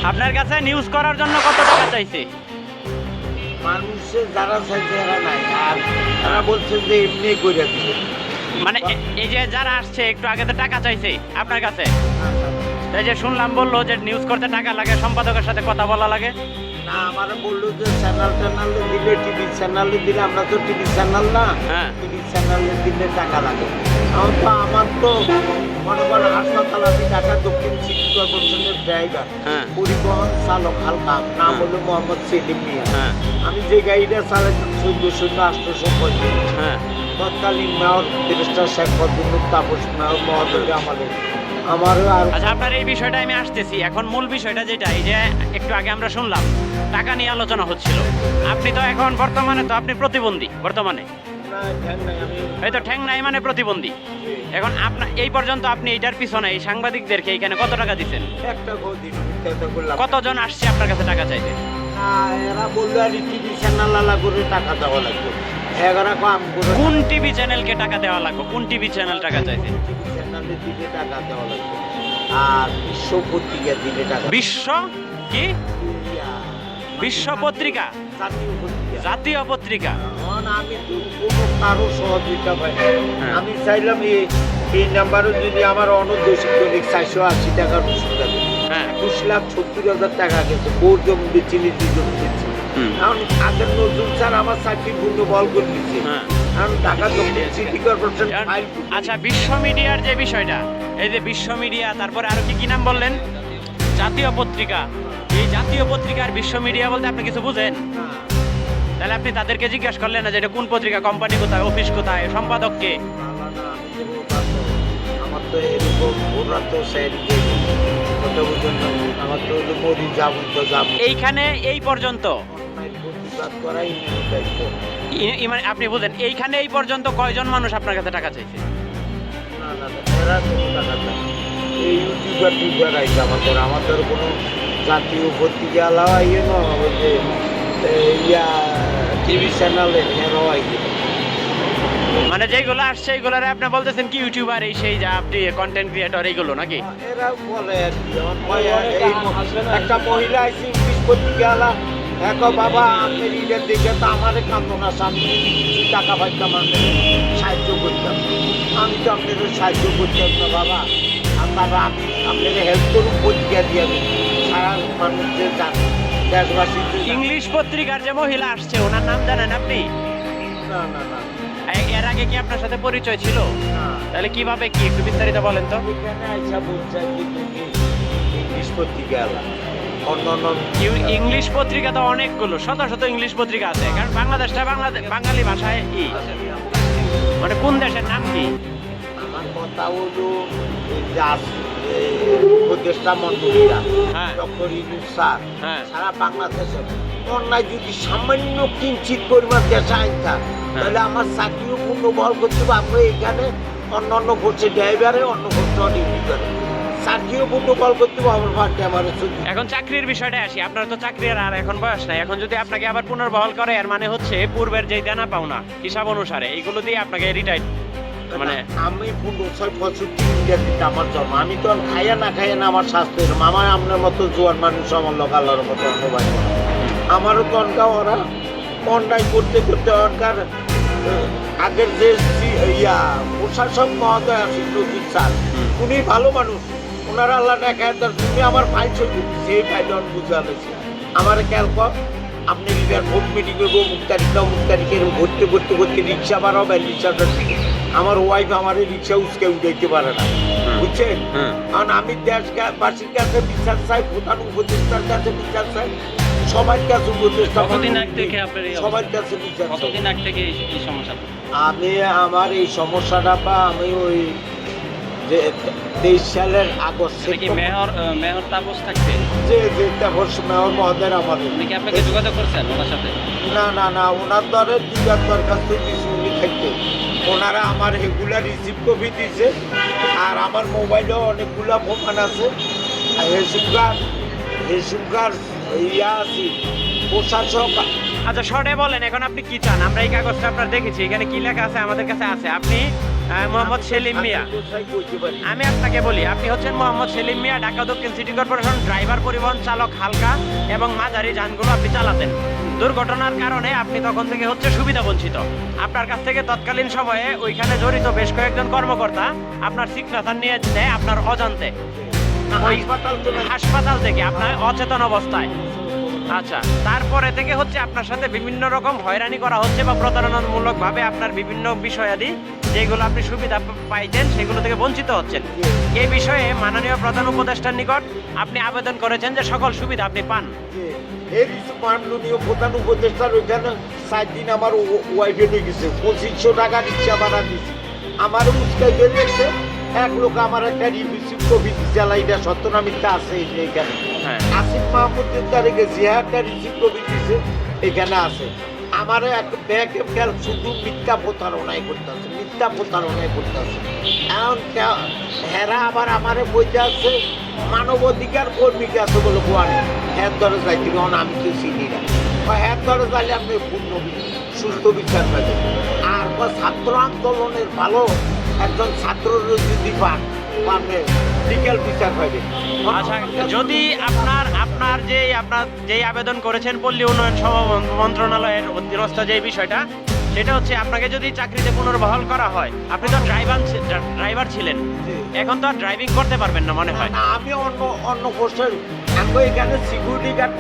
আপনার কাছে নিউজ করার জন্য কত টাকা চাইছে? মানুষের যারা চাইছে এরা নাই, আর তারা বলছে যে এমনি করে দিবে। মানে এই যে যারা আসছে একটু আগে তো টাকা চাইছে আপনার কাছে, এই যে শুনলাম বললো যে নিউজ করতে টাকা লাগে, সম্পাদকের সাথে কথা বলা লাগে। না, আমার বললো যে চ্যানেল দিলে, টিভি চ্যানেলে দিলে, আমরা তো টিভি চ্যানেল না, হ্যাঁ। টিভি চ্যানেলে দিলে টাকা লাগে। আমার তো মনে করেন হাসপাতাল, আমি ঢাকা দক্ষিণ সিটি কর্পোরেশনের ড্রাইভার, হ্যাঁ। পরিবহন চালক হালকা, নাম হলো মোহাম্মদ সেলিম মিয়া। হ্যাঁ। আমি যে গাড়িটা চালাইতাম 14,850, হ্যাঁ। তৎকালীন mayor barrister Sheikh Fazlul Tapas mayor মহোদয় আমারও আর আচ্ছা, আপনার এই বিষয়টা আমি আসতেছি। এখন মূল বিষয়টা যেটা, এই যে একটু আগে আমরা শুনলাম টাকা নিয়ে আলোচনা হচ্ছিল, আপনি তো এখন বর্তমানে তো আপনি প্রতিবন্ধী, বর্তমানে এই তো ঠ্যাং নাই মানে প্রতিবন্ধী। এখন আপনার এই পর্যন্ত আপনি এইটার পিছনে এই সাংবাদিকদেরকে এইখানে কত টাকা দিচ্ছেন? একটা গদিন করলাম। কতজন আসছে আপনার কাছে টাকা চাইতে? এরা বললো আর টিভি চ্যানেল আলা করে টাকা দেওয়া লাগবে, 11 কাম করে। কোন টিভি চ্যানেলকে টাকা দেওয়া লাগবে? কোন টিভি চ্যানেল টাকা চাইছে? টিভি চ্যানেলে দিলে টাকা দেওয়া লাগবে, আর বিশ্ব পত্রিকা দিলে টাকা। বিশ্ব কি? বিশ্ব পত্রিকা, জাতীয় পত্রিকা, জাতীয় পত্রিকা। এখন আমি তো কোনো কারো সহযোগিতা পাই না। হ্যাঁ। আমি চাইলাম এই নাম্বারে যদি আমার অনদোষিত 480 টাকার ওষুধ দেবে, হ্যাঁ। 2,70,000 টাকা গেছে, বোর জমি দিচ্ছি, নিজে জমি দিচ্ছি। এখন আগের নজরুল স্যার আমার চাকরি পূর্ণ বল করে দিচ্ছে। হ্যাঁ। এখন ঢাকা দক্ষিণ সিটি কর্পোরেশন ফাইল। আচ্ছা, বিশ্ব মিডিয়ার যে বিষয়টা, এই যে বিশ্ব মিডিয়া, তারপরে আরো কি কি নাম বললেন? জাতীয় পত্রিকা। এই জাতীয় পত্রিকার বিশ্ব মিডিয়া বলতে আপনি কিছু বুঝেন? তাহলে আপনি তাদেরকে জিজ্ঞাসা করলেন না যে এটা কোন পত্রিকা, কোম্পানি কোথায়, অফিস কোথায়, সম্পাদক কে? আমার তো এরকম ওরা তো কথা বুঝেন না, আমার তো মরি যাবো তো যাবো। এইখানে এই পর্যন্ত প্রতিবাদ করাই মেনে দায়িত্ব। মানে আপনি বুঝেন, এইখানে এই পর্যন্ত কয়জন মানুষ আপনার কাছে টাকা চাইছে? না না না, এরা কোনো টাকা চায় না। এই টিউবার আইছে আমাদের কোনো জাতীয় পত্রিকা আলাওয়া ইয়ে না, ওই যে টিভি চ্যানেলে হেরো আইছে। মানে যেগুলো আসছে এইগুলারে আপনি বলতেছেন কি ইউটিউবার, এই সেই যা আপনি কন্টেন্ট ক্রিয়েটর, এইগুলো নাকি? এরা বলে আর কি, একটা মহিলা আইসি ইংলিশ পত্রিকা আলা, দেখো বাবা আপনার ঈদের দিকে তো আমারে কান্দো না, সামনে কিছু টাকা পাইতাম, আপনাদের সাহায্য করতাম। আমি তো আপনাদের সাহায্য করতাম না বাবা, আপনারা আমি আপনাদের হেল্প করুন, পত্রিকা দিয়ে আমি সারা মানুষদের জানি, দেশবাসী। ইংলিশ পত্রিকার যে মহিলা আসছে ওনার নাম জানেন আপনি? না না না এর আগে কি আপনার সাথে পরিচয় ছিল? না, তাহলে কিভাবে, কি একটু বিস্তারিত বলেন তো। এখানে আইসা বলছে কি তুমি ইংলিশ পত্রিকা আলা, অন্য অন্য ইংলিশ পত্রিকা তো অনেকগুলো, শত শত ইংলিশ পত্রিকা আছে, কারণ বাংলাদেশটা বাঙালি ভাষায় মানে কোন দেশের নাম কি? আমার কথা হলো উপদেষ্টা মন্ত্রীরা, হ্যাঁ। ডক্টর ইউনূস স্যার, হ্যাঁ। সারা বাংলাদেশে অন্যায় যদি সামান্য কিঞ্চিত পরিমাণ দেশে আইনতাম, তাহলে আমার চাকরিও পূর্ণ বল করতে হবে। আমরা এখানে অন্য অন্য করছে ড্রাইভারে, অন্য করছে ডিউটি করে, চাকরিও পূর্ণ বল করতে হবে। আমার ভাগ্যে আমার এখন চাকরির বিষয়টা আসি, আপনার তো চাকরির আর এখন বয়স নাই, এখন যদি আপনাকে আবার পুনর্বহাল করে, এর মানে হচ্ছে পূর্বের যেই দেনা পাওনা হিসাব অনুসারে এইগুলো দিয়ে আপনাকে রিটায়ার, মানে আমি 65 দিতে আমার জন্ম, আমি তো আর খাইয়া না আমার স্বাস্থ্য এরকম। আমার আপনার মতো জোয়ান মানুষ আমার লোক আল্লাহর মতো অনুবাদ করে। আমারও তনকা ওরা অন্যায় করতে করতে অনকার আগের যে প্রশাসক মহোদয় আছে নজরুল স্যার, উনি ভালো মানুষ, ওনারা আল্লাহ দেখায়, তুমি আমার ফাইল ছবি সেই ফাইল বুঝে আনেছি আমার খেয়াল কর। আপনি রিভার ভোট মিটিং করবো, মুখ তারিখের ঘুরতে ঘুরতে ঘুরতে রিক্সা বাড়াও, বা রিক্সাটার দিকে আমার ওয়াইফ আমার রিক্সা উচকে উঠাইতে পারে না, বুঝছেন? কারণ আমি দেশবাসীর কাছে বিচার চাই, প্রধান উপদেষ্টার কাছে বিচার চাই, সবার কাছে উপদেষ্টা, কতদিন আগ থেকে আপনার এই সবার কাছে বিচার চাই। কতদিন আগ থেকে এই সমস্যা? আমি আমার এই সমস্যাটা আমি ওই যে 23 সালের আগস্ট মেয়র তাপস থাকতে যে তাপস মেয়র মহোদয় আমাদের কি আপনাকে যোগাযোগ করছেন ওনার সাথে? না না না, ওনার দ্বারা দিদার দরখাস্ত দিয়েছি, উনি থাকতে ওনারা আমার এগুলা রিসিভ কপি দিয়েছে, আর আমার মোবাইলেও অনেকগুলা প্রমাণ আছে। আর হেসুকার ইয়া আছে প্রশাসক। আচ্ছা, শর্টে বলেন এখন আপনি কি চান? আমরা এই কাগজটা আপনার দেখেছি, এখানে কি লেখা আছে আমাদের কাছে আছে। আপনি মোহাম্মদ সেলিম মিয়া। আমি আপনাকে বলি, আপনি হচ্ছেন মোহাম্মদ সেলিম মিয়া, ঢাকা দক্ষিণ সিটি কর্পোরেশন ড্রাইভার, পরিবহন চালক, হালকা এবং মাঝারি যানগুলো আপনি চালাতেন। দুর্ঘটনার কারণে আপনি তখন থেকে হচ্ছে সুবিধা বঞ্চিত। আপনার কাছ থেকে তৎকালীন সময়ে ওইখানে জড়িত বেশ কয়েকজন কর্মকর্তা আপনার সিগনেচার নিয়ে নেয় আপনার অজান্তে, ওই হাসপাতাল থেকে আপনার অচেতন অবস্থায়। আচ্ছা, তারপরে থেকে হচ্ছে আপনার সাথে বিভিন্ন রকম হয়রানি করা হচ্ছে বা প্রতারণামূলক ভাবে আপনার বিভিন্ন বিষয়াদি যেগুলো আপনি সুবিধা পাইতেন সেগুলো থেকে বঞ্চিত হচ্ছেন। এই বিষয়ে মাননীয় প্রধান উপদেষ্টার নিকট আপনি আবেদন করেছেন যে সকল সুবিধা আপনি পান। মাননীয় প্রধান উপদেষ্টার ওইখানে 4 দিন আমার ওয়াইফে নিয়ে গেছে, 2500 টাকা রিক্সা ভাড়া দিচ্ছে। আমার উস্কাই বেরিয়েছে এক লোক আমার একটা রিসিভ কপি দিচ্ছে, এটা সত্য না মিথ্যা আছে এইখানে। আসিফ মাহমুদের দ্বারে গেছি, একটা রিসিভ কপি দিচ্ছে, এখানে আছে। আমার এক ব্যাগ খেয়াল শুধু মিথ্যা প্রতারণাই করতেছে, মিথ্যা প্রতারণাই করতেছে। এখন হেরা আবার আমারে বইতে আসছে মানবাধিকার কর্মীকে আছে বলে গোয়ানি, হ্যাঁ ধরে যাইতে কারণ আমি তো চিনি না, হ্যাঁ ধরে যাইলে আপনি পূর্ণ সুস্থ বিচার পাবেন। আর ছাত্র আন্দোলনের ভালো একজন ছাত্র যদি পান লিগ্যাল বিচার পাবেন। আচ্ছা, যদি আপনার যেই আবেদন করেছেন পল্লী উন্নয়ন মন্ত্রণালয়ের অধীনস্থ যে বিষয়টা, সেটা হচ্ছে আপনাকে যদি চাকরিতে পুনর্বহাল করা হয়, আপনি তো ড্রাইভার ছিলেন, এখন তো আর ড্রাইভিং করতে পারবেন না মনে হয়। আমি অন্য পোস্টের এখানে সিকিউরিটি গার্ড